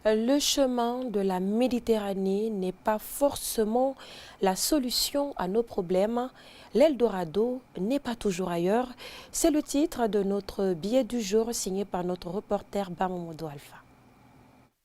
Le chemin de la Méditerranée n'est pas forcément la solution à nos problèmes. L'Eldorado n'est pas toujours ailleurs. C'est le titre de notre billet du jour signé par notre reporter Bamamoudou Alpha.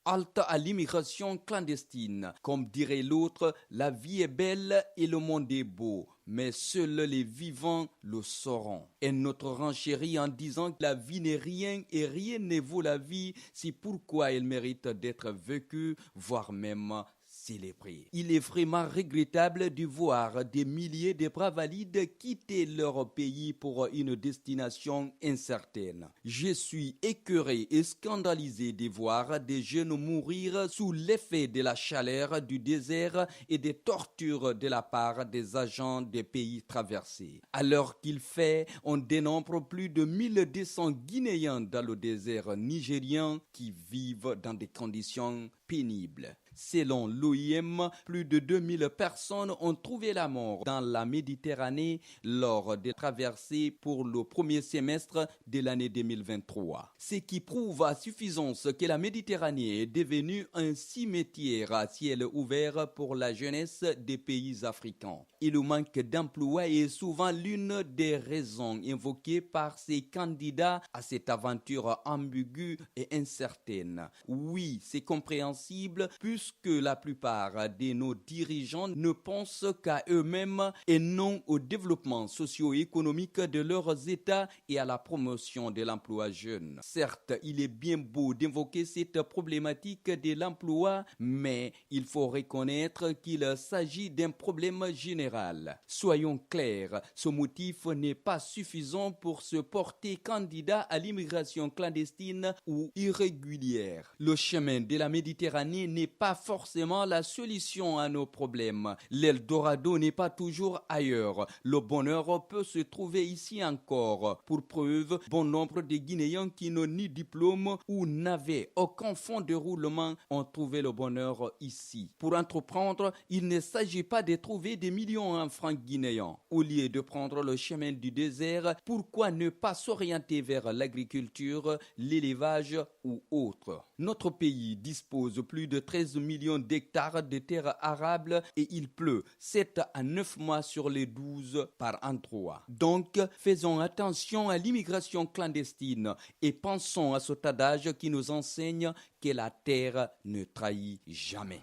Halte à l'immigration clandestine. Comme dirait l'autre, la vie est belle et le monde est beau, mais seuls les vivants le sauront. Et notre renchérit en disant que la vie n'est rien et rien ne vaut la vie, c'est pourquoi elle mérite d'être vécue, voire même célébrée. Il est vraiment regrettable de voir des milliers de bravalides quitter leur pays pour une destination incertaine. Je suis écœuré et scandalisé de voir des jeunes mourir sous l'effet de la chaleur du désert et des tortures de la part des agents des pays traversés. Alors qu'il fait, on dénombre plus de 1200 Guinéens dans le désert nigérien qui vivent dans des conditions pénibles. Selon l'OIM, plus de 2000 personnes ont trouvé la mort dans la Méditerranée lors des traversées pour le premier semestre de l'année 2023. Ce qui prouve à suffisance que la Méditerranée est devenue un cimetière à ciel ouvert pour la jeunesse des pays africains. Et le manque d'emploi est souvent l'une des raisons invoquées par ces candidats à cette aventure ambiguë et incertaine. Oui, c'est compréhensible puisque la plupart de nos dirigeants ne pensent qu'à eux-mêmes et non au développement socio-économique de leurs États et à la promotion de l'emploi jeune. Certes, il est bien beau d'invoquer cette problématique de l'emploi, mais il faut reconnaître qu'il s'agit d'un problème général. Soyons clairs, ce motif n'est pas suffisant pour se porter candidat à l'immigration clandestine ou irrégulière. Le chemin de la Méditerranée n'est pas forcément la solution à nos problèmes. L'Eldorado n'est pas toujours ailleurs. Le bonheur peut se trouver ici encore. Pour preuve, bon nombre de Guinéens qui n'ont ni diplôme ou n'avaient aucun fonds de roulement ont trouvé le bonheur ici. Pour entreprendre, il ne s'agit pas de trouver des millions en francs guinéens. Au lieu de prendre le chemin du désert, pourquoi ne pas s'orienter vers l'agriculture, l'élevage ou autre? Notre pays dispose plus de 13 millions d'hectares de terres arables et il pleut 7 à 9 mois sur les 12 par endroit. Donc, faisons attention à l'immigration clandestine et pensons à cet adage qui nous enseigne que la terre ne trahit jamais.